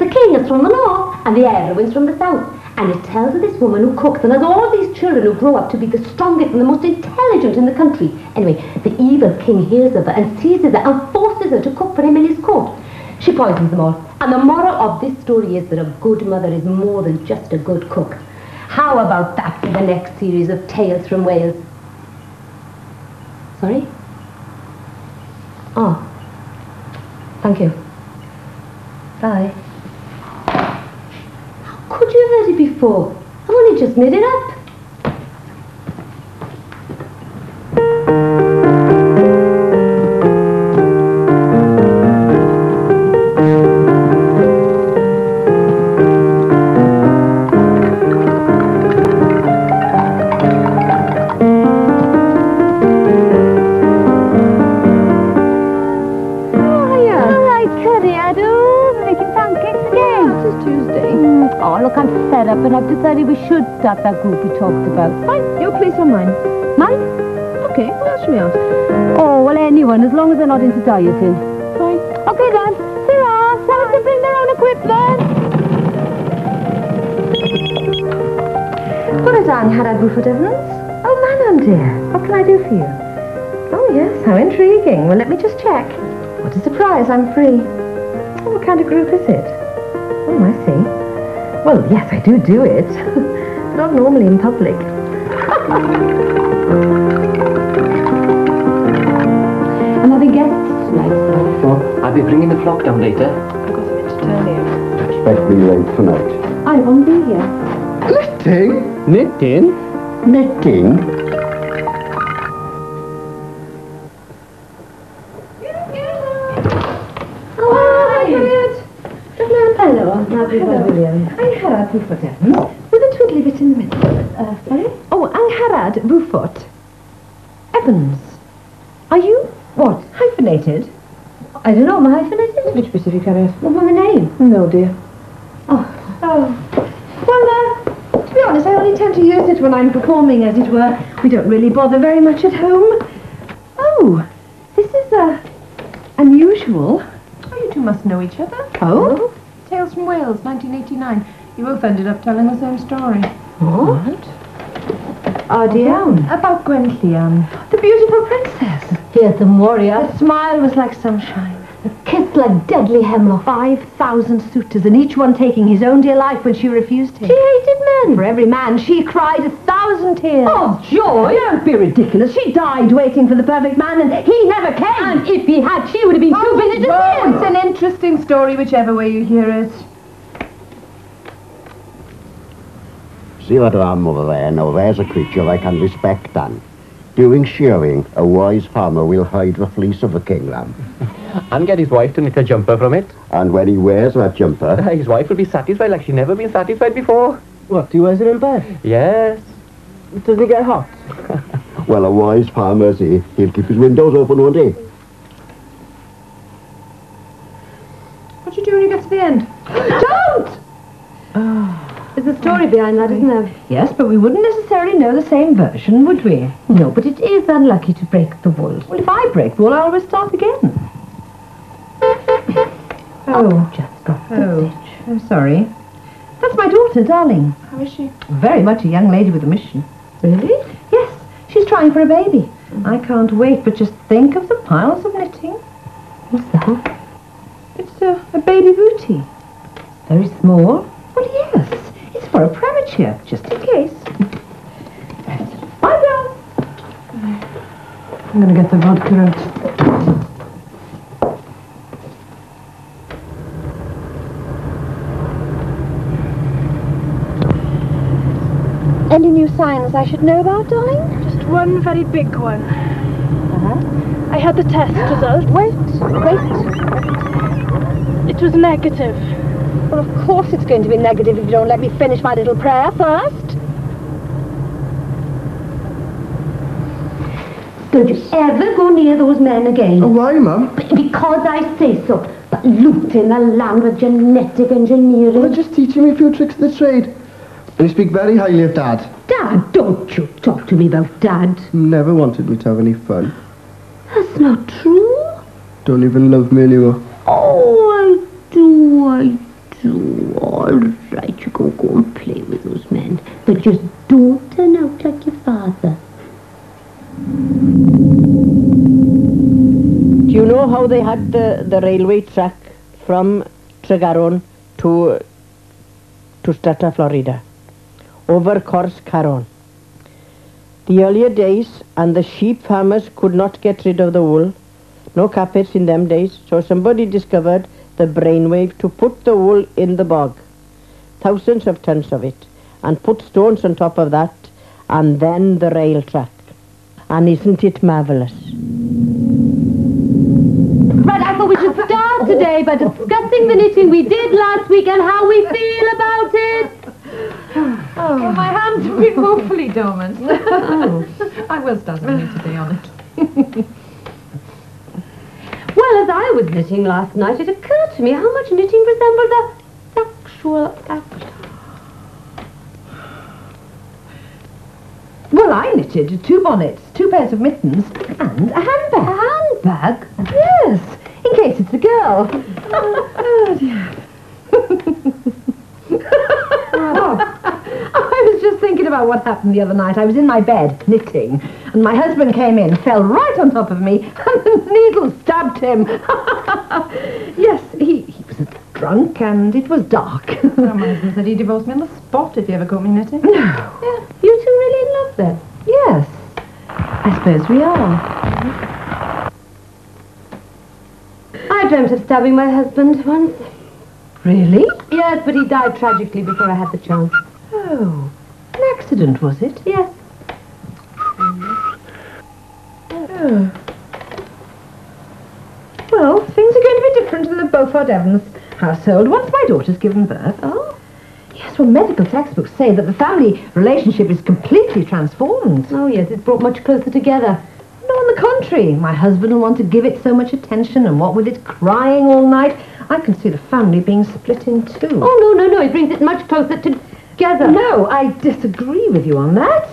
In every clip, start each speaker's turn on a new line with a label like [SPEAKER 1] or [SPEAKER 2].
[SPEAKER 1] The king is from the north and the heroine's from the south. And it tells of this woman who cooks and has all these children who grow up to be the strongest and the most intelligent in the country. Anyway, the evil king hears of her and seizes her and forces her to cook for him in his court. She poisons them all. And the moral of this story is that a good mother is more than just a good cook. How about that for the next series of Tales from Wales? Sorry? Oh. Thank you. Bye. How could you have heard it before? I've only just made it up.
[SPEAKER 2] And I've decided we should start that group we talked about.
[SPEAKER 3] Fine. Your place or mine?
[SPEAKER 2] Mine?
[SPEAKER 3] Okay, who else should we ask?
[SPEAKER 2] Oh, well, anyone, as long as they're not into dieting.
[SPEAKER 3] Fine.
[SPEAKER 2] Okay, then. Ta-ra! Tell us to bring their own equipment.
[SPEAKER 3] Well done, Harad Buford Evans. Oh, Manon, dear. What can I do for you? Oh, yes, how intriguing. Well, let me just check. What a surprise, I'm free. Oh, what kind of group is it? Oh, I see. Well, yes, I do it. Not normally in public.
[SPEAKER 1] I'm having guests tonight, sir.
[SPEAKER 4] Oh, I'll be bringing the flock down later.
[SPEAKER 3] I've got something to tell you.
[SPEAKER 5] Expect me late tonight.
[SPEAKER 1] I won't be here.
[SPEAKER 5] Knitting?
[SPEAKER 4] Knitting?
[SPEAKER 5] Knitting?
[SPEAKER 1] Hello, William.
[SPEAKER 3] I'm Harad Buford Evans, with a twiddly bit in the middle.
[SPEAKER 1] Sorry?
[SPEAKER 3] Oh, I'm Harad Buford Evans. Are you, what, hyphenated?
[SPEAKER 1] I don't know, am I hyphenated?
[SPEAKER 3] Which bit of your career?
[SPEAKER 1] What's my name?
[SPEAKER 3] No, dear.
[SPEAKER 1] Oh.
[SPEAKER 3] Well, to be honest, I only tend to use it when I'm performing, as it were. We don't really bother very much at home. Oh, this is, unusual. Oh, you two must know each other. Oh? Tales from Wales, 1989. You both ended up telling the same story.
[SPEAKER 1] What? Oh, dear.
[SPEAKER 3] About Gwenllian, the beautiful princess.
[SPEAKER 1] Fearsome warrior.
[SPEAKER 3] Her smile was like sunshine.
[SPEAKER 1] A kiss like deadly hemlock.
[SPEAKER 3] 5,000 suitors, and each one taking his own dear life when she refused him.
[SPEAKER 1] She hated men.
[SPEAKER 3] For every man, she cried 1,000 tears.
[SPEAKER 1] Oh, joy!
[SPEAKER 3] Don't be ridiculous. She died waiting for the perfect man, and he never came.
[SPEAKER 1] And if he had, she would have been too busy to see him.
[SPEAKER 3] It's an interesting story, whichever way you hear it.
[SPEAKER 5] See that arm over there? Now there's a creature I can respect, Dan. During shearing, a wise farmer will hide the fleece of the king lamb.
[SPEAKER 4] And get his wife to knit a jumper from it.
[SPEAKER 5] And when he wears that jumper...
[SPEAKER 4] His wife will be satisfied like she's never been satisfied before.
[SPEAKER 6] What, he wears it in bed?
[SPEAKER 4] Yes.
[SPEAKER 6] Does he get hot?
[SPEAKER 5] Well, a wise farmer, see, he'll keep his windows open, won't he?
[SPEAKER 3] What do you do when you get to the end? Don't!
[SPEAKER 1] There's a story behind that, isn't there?
[SPEAKER 3] Yes, but we wouldn't necessarily know the same version, would we?
[SPEAKER 1] No, but it is unlucky to break the wool.
[SPEAKER 3] Well, if I break the wool, I'll always start again.
[SPEAKER 1] Oh, just got the stitch.
[SPEAKER 3] I'm sorry. That's my daughter, darling.
[SPEAKER 1] How is she?
[SPEAKER 3] Very much a young lady with a mission.
[SPEAKER 1] Really?
[SPEAKER 3] Yes, she's trying for a baby. I can't wait, but just think of the piles of knitting.
[SPEAKER 1] What's that?
[SPEAKER 3] It's a baby booty.
[SPEAKER 1] Very small.
[SPEAKER 3] Well, yes. It's for a premature, just in case. Bye, girl. I'm going to get the vodka out.
[SPEAKER 2] Any new signs I should know about, darling?
[SPEAKER 7] Just one very big one. I had the test result.
[SPEAKER 2] Wait.
[SPEAKER 7] It was negative.
[SPEAKER 2] Well, of course it's going to be negative if you don't let me finish my little prayer first.
[SPEAKER 1] Don't you ever go near those men again.
[SPEAKER 5] Oh, why, Mum?
[SPEAKER 1] Because I say so. But looting the land with genetic engineering.
[SPEAKER 6] Well, just teaching me a few tricks of the trade. And you speak very highly of Dad.
[SPEAKER 1] Dad, don't you talk to me about Dad.
[SPEAKER 6] Never wanted me to have any fun.
[SPEAKER 1] That's not true.
[SPEAKER 6] Don't even love me anymore.
[SPEAKER 1] Oh, I do. go and play with those men, but just don't turn out like your father.
[SPEAKER 8] Do you know how they had the railway track from Tregaron to Strata, Florida, over Cors Caron? The earlier days, and the sheep farmers could not get rid of the wool. No carpets in them days, so somebody discovered the brainwave to put the wool in the bog, thousands of tons of it, and put stones on top of that, and then the rail track. And isn't it marvellous?
[SPEAKER 1] Right, I thought we should start today by discussing the knitting we did last week and how we feel about it.
[SPEAKER 3] Oh, my hands have been woefully dormant. I will start on you today on it.
[SPEAKER 1] Well, as I was knitting last night, it occurred to me how much knitting resembled the actual act.
[SPEAKER 3] Well, I knitted 2 bonnets, 2 pairs of mittens, and a handbag.
[SPEAKER 1] A handbag?
[SPEAKER 3] Yes, in case it's a girl. Oh, dear. I was just thinking about what happened the other night. I was in my bed, knitting, and my husband came in, fell right on top of me, and the needle stabbed him. Yes, he was drunk, and it was dark. My husband said he'd divorce me on the spot if he ever caught me knitting. No.
[SPEAKER 1] Yeah. You two really in love then?
[SPEAKER 3] Yes, I suppose we are.
[SPEAKER 1] I dreamt of stabbing my husband once.
[SPEAKER 3] Really?
[SPEAKER 1] Yes, but he died tragically before I had the chance.
[SPEAKER 3] Oh, an accident, was it?
[SPEAKER 1] Yes.
[SPEAKER 3] Oh. Well, things are going to be different in the Beaufort Evans household once my daughter's given birth.
[SPEAKER 1] Oh?
[SPEAKER 3] Yes, well, medical textbooks say that the family relationship is completely transformed.
[SPEAKER 1] Oh, yes, it's brought much closer together.
[SPEAKER 3] No, on the contrary, my husband will want to give it so much attention, and what with it crying all night, I can see the family being split in 2.
[SPEAKER 1] Oh, no, it brings it much closer together.
[SPEAKER 3] No, I disagree with you on that.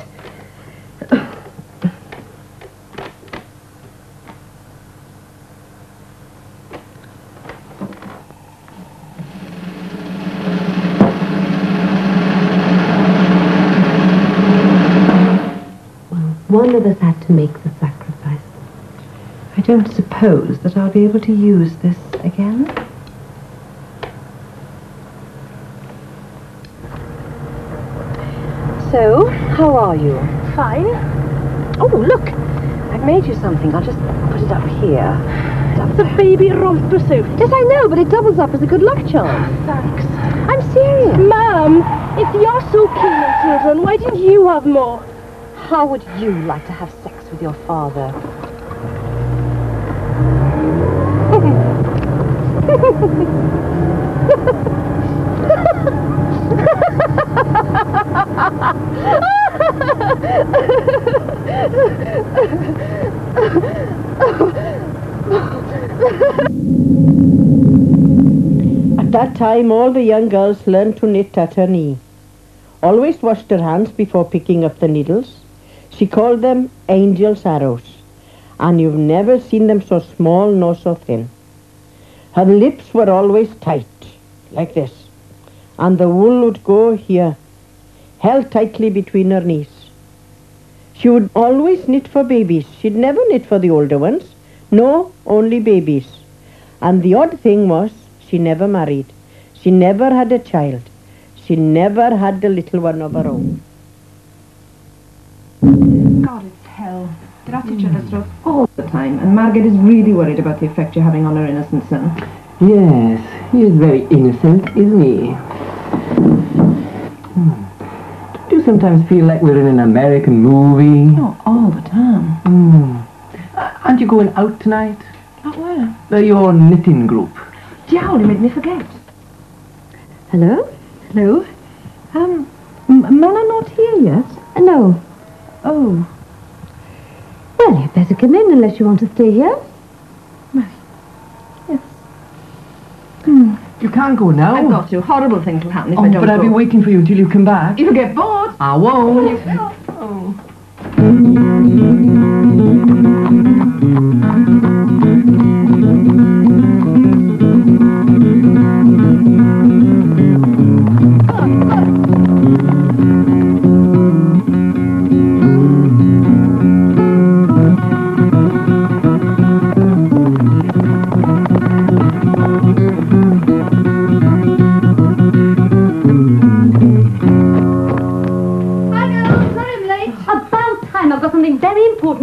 [SPEAKER 1] One of us had to make the sacrifice.
[SPEAKER 3] I don't suppose that I'll be able to use this again.
[SPEAKER 2] So, how are you?
[SPEAKER 7] Fine.
[SPEAKER 2] Oh, look! I've made you something. I'll just put it up here.
[SPEAKER 7] That's a baby romper suit.
[SPEAKER 2] Yes, I know, but it doubles up as a good luck charm.
[SPEAKER 7] Thanks.
[SPEAKER 2] I'm serious.
[SPEAKER 7] Ma'am, if you're so keen on children, why didn't you have more?
[SPEAKER 2] How would you like to have sex with your father?
[SPEAKER 8] At that time, all the young girls learned to knit at her knee. Always washed her hands before picking up the needles. She called them angel's arrows, and you've never seen them so small nor so thin. Her lips were always tight, like this, and the wool would go here, held tightly between her knees. She would always knit for babies. She'd never knit for the older ones. No, only babies. And the odd thing was, she never married. She never had a child. She never had a little one of her own.
[SPEAKER 3] God, it's hell. They're at each other's throats all the time, and Margaret is really worried about the effect you're having on her innocent son.
[SPEAKER 4] Yes, he is very innocent, isn't he? Do you sometimes feel like we're in an American movie?
[SPEAKER 3] Oh, all the time.
[SPEAKER 4] Aren't you going out tonight?
[SPEAKER 3] Out where?
[SPEAKER 4] Your knitting group.
[SPEAKER 3] Jowl, you made me forget.
[SPEAKER 1] Hello?
[SPEAKER 3] Hello? Mama not here yet?
[SPEAKER 1] No.
[SPEAKER 3] Oh.
[SPEAKER 1] Well, you'd better come in unless you want to stay here.
[SPEAKER 3] Yes.
[SPEAKER 4] You can't go now.
[SPEAKER 3] I've got to. Horrible things will happen if I don't
[SPEAKER 4] but I'll be
[SPEAKER 3] go.
[SPEAKER 4] waiting for you until you come back.
[SPEAKER 3] If you get bored.
[SPEAKER 4] I won't.
[SPEAKER 3] Oh.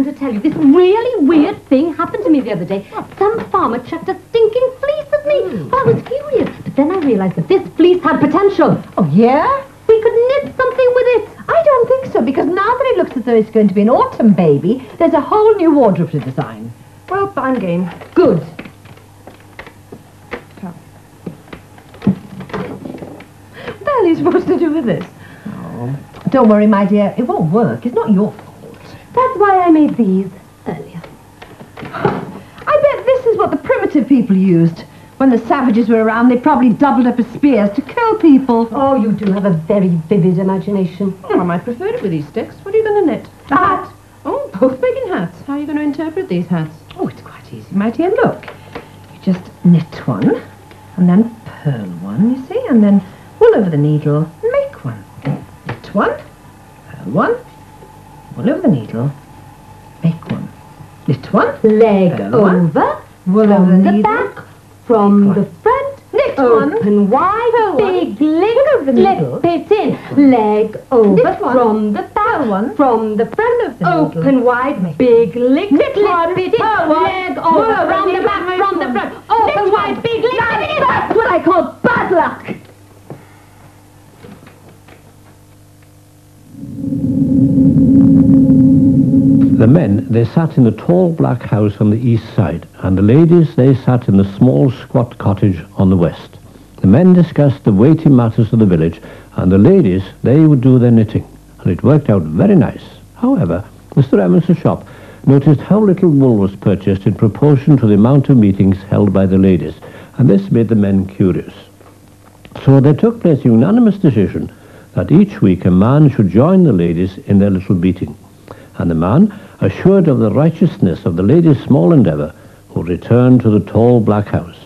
[SPEAKER 1] important to tell you. This really weird thing happened to me the other day. Some farmer chucked a stinking fleece at me. I was furious. But then I realised that this fleece had potential.
[SPEAKER 3] Oh, yeah?
[SPEAKER 1] We could knit something with it.
[SPEAKER 3] I don't think so, because now that it looks as though it's going to be an autumn baby, there's a whole new wardrobe to design.
[SPEAKER 7] Well, I'm game.
[SPEAKER 1] Good.
[SPEAKER 3] What the hell are you supposed to do with this? Oh. Don't worry, my dear. It won't work. It's not your fault.
[SPEAKER 1] That's why I made these earlier.
[SPEAKER 3] I bet this is what the primitive people used. When the savages were around, they probably doubled up as spears to kill people.
[SPEAKER 1] Oh, you do have a very vivid imagination.
[SPEAKER 7] Oh, I might prefer it with these sticks. What are you going to knit?
[SPEAKER 3] A hat.
[SPEAKER 7] Oh, both making hats. How are you going to interpret these hats?
[SPEAKER 3] Oh, it's quite easy, my dear. Look. You just knit one, and then purl one, you see, and then wool over the needle and make one. Knit one, purl one, wool over the needle, make one. Knit one,
[SPEAKER 1] Leg
[SPEAKER 3] purl one,
[SPEAKER 1] over,
[SPEAKER 3] wool over
[SPEAKER 1] from
[SPEAKER 3] the
[SPEAKER 1] the
[SPEAKER 3] needle,
[SPEAKER 1] back, from
[SPEAKER 3] one.
[SPEAKER 1] the front,
[SPEAKER 3] knit one,
[SPEAKER 1] open wide,
[SPEAKER 3] Purl one.
[SPEAKER 1] big link,
[SPEAKER 3] Over the needle.
[SPEAKER 1] slip it in. Leg over,
[SPEAKER 3] Knit one.
[SPEAKER 1] from the back,
[SPEAKER 3] Purl one.
[SPEAKER 1] from the front,
[SPEAKER 3] Over the needle.
[SPEAKER 1] open wide,
[SPEAKER 3] Make
[SPEAKER 1] big link,
[SPEAKER 3] Knit
[SPEAKER 1] slip
[SPEAKER 3] one.
[SPEAKER 1] it in.
[SPEAKER 3] Purl one.
[SPEAKER 1] Leg
[SPEAKER 3] Wool
[SPEAKER 1] over,
[SPEAKER 3] over
[SPEAKER 1] from
[SPEAKER 3] the
[SPEAKER 1] the
[SPEAKER 3] needle.
[SPEAKER 1] back,
[SPEAKER 3] Make
[SPEAKER 1] from the
[SPEAKER 3] one.
[SPEAKER 1] front, open
[SPEAKER 3] Knit
[SPEAKER 1] wide,
[SPEAKER 3] one.
[SPEAKER 1] big link.
[SPEAKER 3] That's what I call bad luck.
[SPEAKER 9] The men, they sat in the tall black house on the east side, and the ladies, they sat in the small squat cottage on the west. The men discussed the weighty matters of the village, and the ladies, they would do their knitting, and it worked out very nice. However, Mr. Emmons' shop noticed how little wool was purchased in proportion to the amount of meetings held by the ladies, and this made the men curious. So there took place a unanimous decision that each week a man should join the ladies in their little meeting, and the man, assured of the righteousness of the ladies' small endeavour, would return to the tall black house,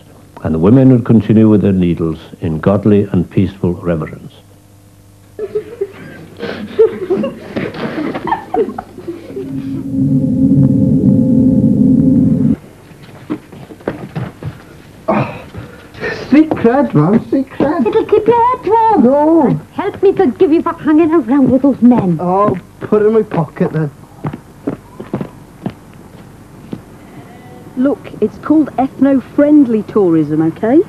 [SPEAKER 9] and the women would continue with their needles in godly and peaceful reverence.
[SPEAKER 6] Secret, man, secret.
[SPEAKER 1] It'll keep your head warm.
[SPEAKER 6] No.
[SPEAKER 1] Help me forgive you for hanging around with those men.
[SPEAKER 6] Oh, put it in my pocket then.
[SPEAKER 10] Look, it's called ethno-friendly tourism, okay?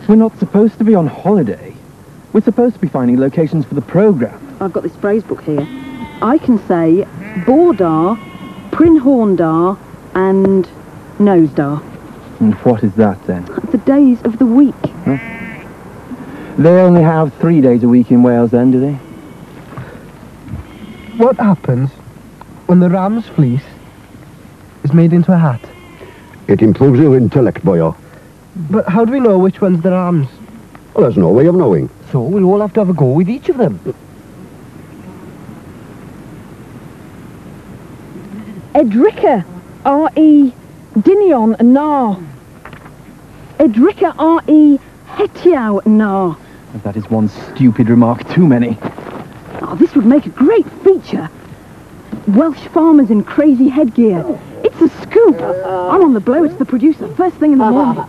[SPEAKER 4] We're not supposed to be on holiday. We're supposed to be finding locations for the programme.
[SPEAKER 10] I've got this phrase book here. I can say Bordar, Prinhorndar and Nosedar.
[SPEAKER 4] And what is that then?
[SPEAKER 10] The days of the week.
[SPEAKER 4] They only have 3 days a week in Wales then, do they?
[SPEAKER 6] What happens when the ram's fleece is made into a hat?
[SPEAKER 5] It improves your intellect, boyo.
[SPEAKER 6] But how do we know which one's the ram's?
[SPEAKER 5] Well, there's no way of knowing.
[SPEAKER 6] So we'll all have to have a go with each of them.
[SPEAKER 10] Edrica, R.E. Dinion Nar. Edrica, R.E. Hetiau Nar.
[SPEAKER 4] That is one stupid remark too many.
[SPEAKER 10] Oh, this would make a great feature. Welsh farmers in crazy headgear. It's a scoop. I'm on the blow. It's the producer. First thing in the morning.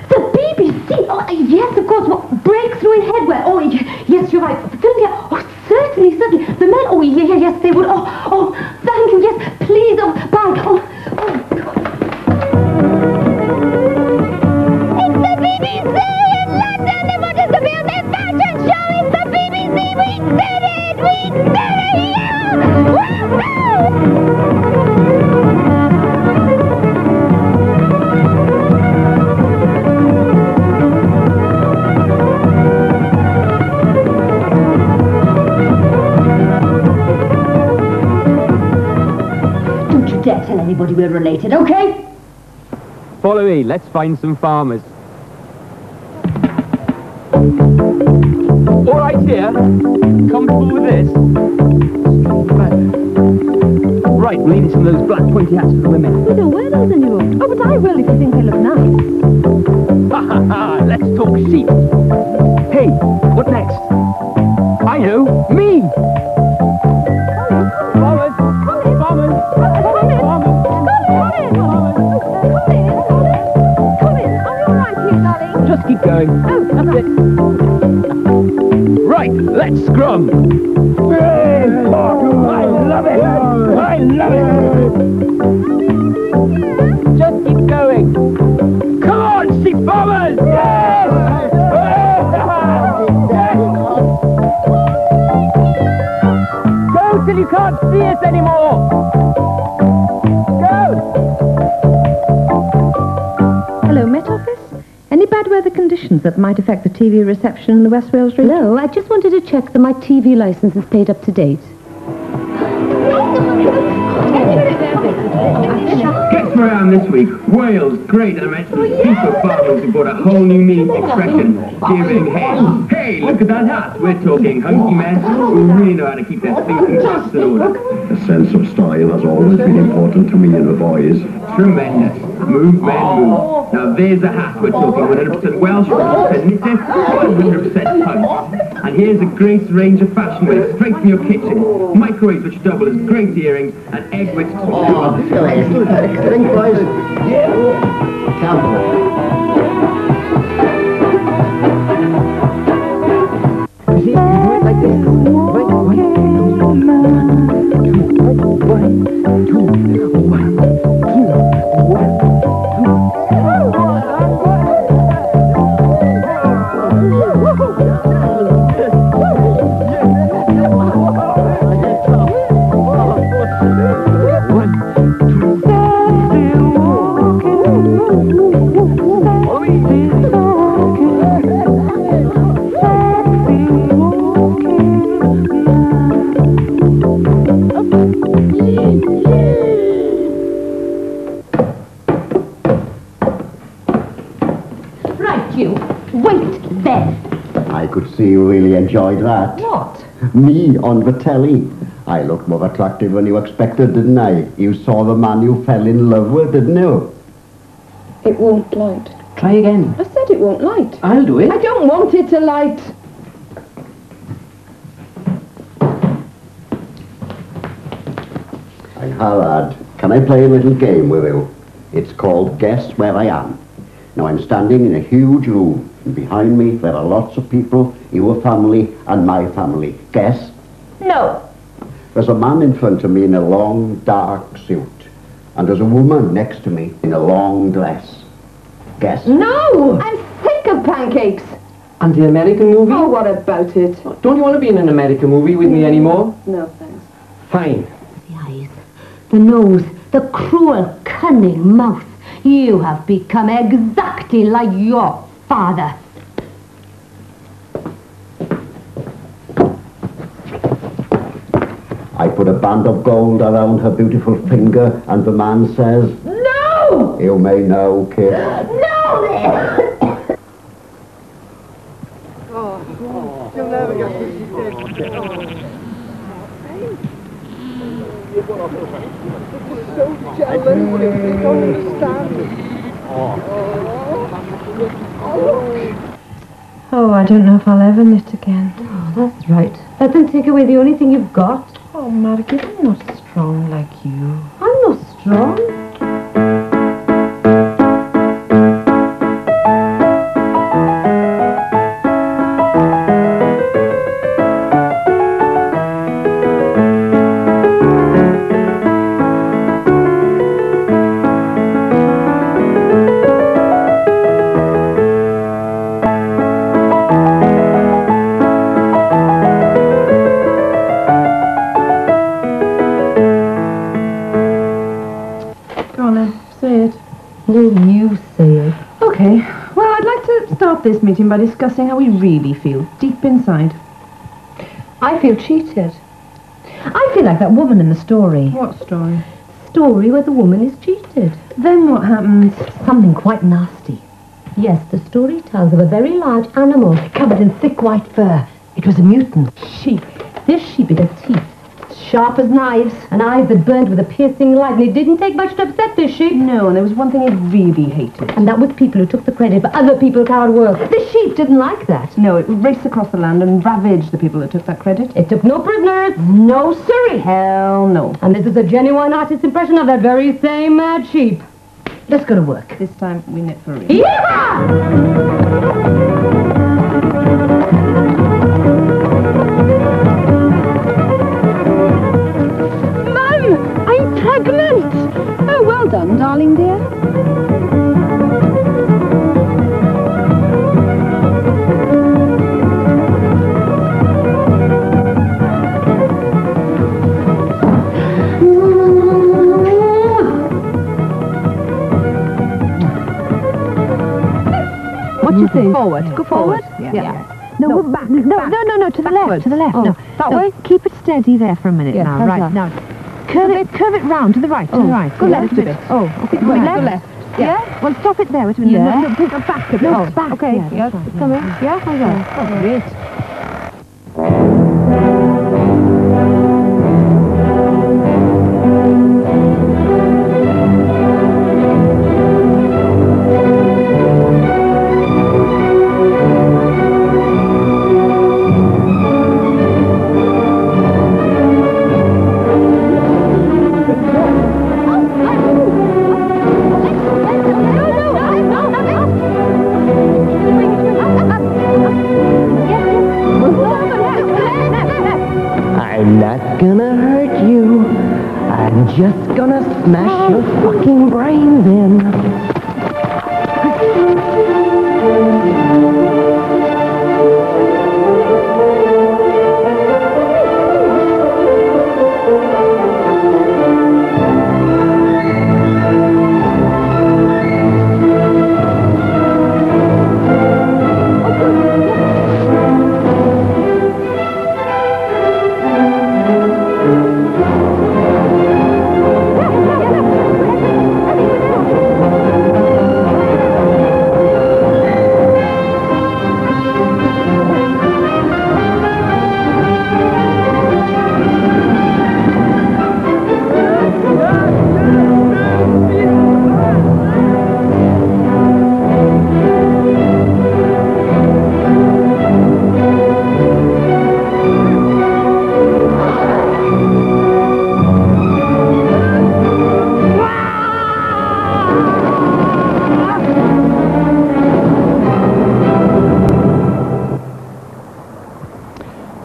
[SPEAKER 1] The BBC! Oh, yes, of course. What, breakthrough in headwear? Oh, yes, you're right. Oh, certainly. The men, oh, yes, they would. Oh, thank you, yes, please. Oh, bye. Oh, God. It's the BBC in London. They want us to build their fashion show. It's the BBC. We did it. We did it. Yeah. Woo-hoo! Dare tell anybody we're related, okay?
[SPEAKER 4] Follow me, let's find some farmers. All right, here. Comfortable with this? Right, we'll need some of those black pointy hats for the women.
[SPEAKER 3] We don't wear those anymore. Oh, but I will if you think they look nice.
[SPEAKER 4] Ha ha ha, let's talk sheep. Hey, what next? I know, me! Farmers! Just keep going.
[SPEAKER 3] Oh,
[SPEAKER 4] That's it. Right, let's scrum. Hey, I love it. I love it. Just keep going. Come on, sheep farmers. Yes. Go till you can't see us anymore.
[SPEAKER 3] Hello, Met Office. Any bad weather conditions that might affect the TV reception in the West Wales region?
[SPEAKER 1] No, I just wanted to check that my TV license is paid up to date.
[SPEAKER 4] Guess where I am this week? Wales, great. I met some super farmers who brought a whole new meaning expression. Giving hey. Hey, look at that hat. We're talking hunky men who really know how to keep their thinking just in order.
[SPEAKER 11] A sense of style has always been important to me and the boys.
[SPEAKER 4] Tremendous. Move, men, move. Now there's a hat we're talking 100% Welsh, 100% knitted, 100% punch. And here's a great range of fashion wear straight from your kitchen. Microwaves which double as great earrings and egg which top.
[SPEAKER 5] Excellent, boys.
[SPEAKER 4] See, you do it like this. Right, 1, 2, 1, 2, 1.
[SPEAKER 5] I could see you really enjoyed that.
[SPEAKER 3] What?
[SPEAKER 5] Me on the telly. I looked more attractive than you expected, didn't I? You saw the man you fell in love with, didn't you?
[SPEAKER 3] It won't light.
[SPEAKER 4] Try again.
[SPEAKER 3] I said it won't light.
[SPEAKER 4] I'll do it.
[SPEAKER 3] I don't want it to light.
[SPEAKER 5] Hi, Harald. Can I play a little game with you? It's called Guess Where I Am. Now, I'm standing in a huge room, and behind me there are lots of people, your family and my family. Guess?
[SPEAKER 3] No.
[SPEAKER 5] There's a man in front of me in a long, dark suit, and there's a woman next to me in a long dress. Guess?
[SPEAKER 3] No! I'm sick of pancakes.
[SPEAKER 4] And the American movie?
[SPEAKER 3] Oh, what about it?
[SPEAKER 4] Don't you want to be in an American movie with me anymore?
[SPEAKER 3] No, thanks.
[SPEAKER 4] Fine.
[SPEAKER 1] The eyes, the nose, the cruel, cunning mouth. You have become exactly like your father.
[SPEAKER 5] I put a band of gold around her beautiful finger, and the man says,
[SPEAKER 3] No!
[SPEAKER 5] You may know, kid.
[SPEAKER 3] No!
[SPEAKER 11] You'll never get this. So jealous, they don't understand.
[SPEAKER 3] Oh, I don't know if I'll ever knit again.
[SPEAKER 1] Oh, that's right. Let them take away the only thing you've got.
[SPEAKER 3] Oh, Margaret, I'm not strong like you.
[SPEAKER 1] I'm not strong.
[SPEAKER 3] This meeting by discussing how we really feel deep inside. I feel cheated. I feel like that woman in the story.
[SPEAKER 1] What story? Story where the woman is cheated.
[SPEAKER 3] Then what happens?
[SPEAKER 1] Something quite nasty. Yes, the story tells of a very large animal covered in thick white fur. It was a mutant sheep. This sheep had teeth sharp as knives and eyes that burned with a piercing light, and it didn't take much to upset this sheep.
[SPEAKER 3] No, and there was one thing it really hated.
[SPEAKER 1] And that was people who took the credit for other people's hard work. The sheep didn't like that.
[SPEAKER 3] No, it raced across the land and ravaged the people who took that credit.
[SPEAKER 1] It took no prisoners.
[SPEAKER 3] No, sirree. Hell no.
[SPEAKER 1] And this is a genuine artist's impression of that very same mad sheep. Let's go to work.
[SPEAKER 3] This time we knit for real.
[SPEAKER 1] Yeah!
[SPEAKER 10] darling dear?
[SPEAKER 3] What do you think? Forward. Go forward. Yeah. No, back. No, to the left. To the left. No, that way. Keep it steady there for a minute now. Right. Now, curve it round to the right. To the right. Go left a bit. Oh, okay. Go left. Yeah. Well, stop it there. Wait a minute. No, take it back a bit. No, back. Okay. Yeah. Come in. Yeah. How's that? Oh, great.
[SPEAKER 12] I'm not gonna hurt you. I'm just gonna smash your fucking brains in.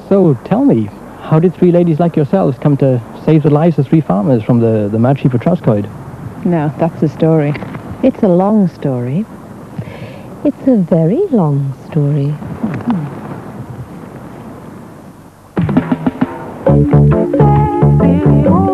[SPEAKER 6] So, tell me, how did three ladies like yourselves come to save the lives of three farmers from the mad sheep of Troscoid?
[SPEAKER 3] Now, that's the story.
[SPEAKER 1] It's a long story. It's a very long story.
[SPEAKER 3] Oh.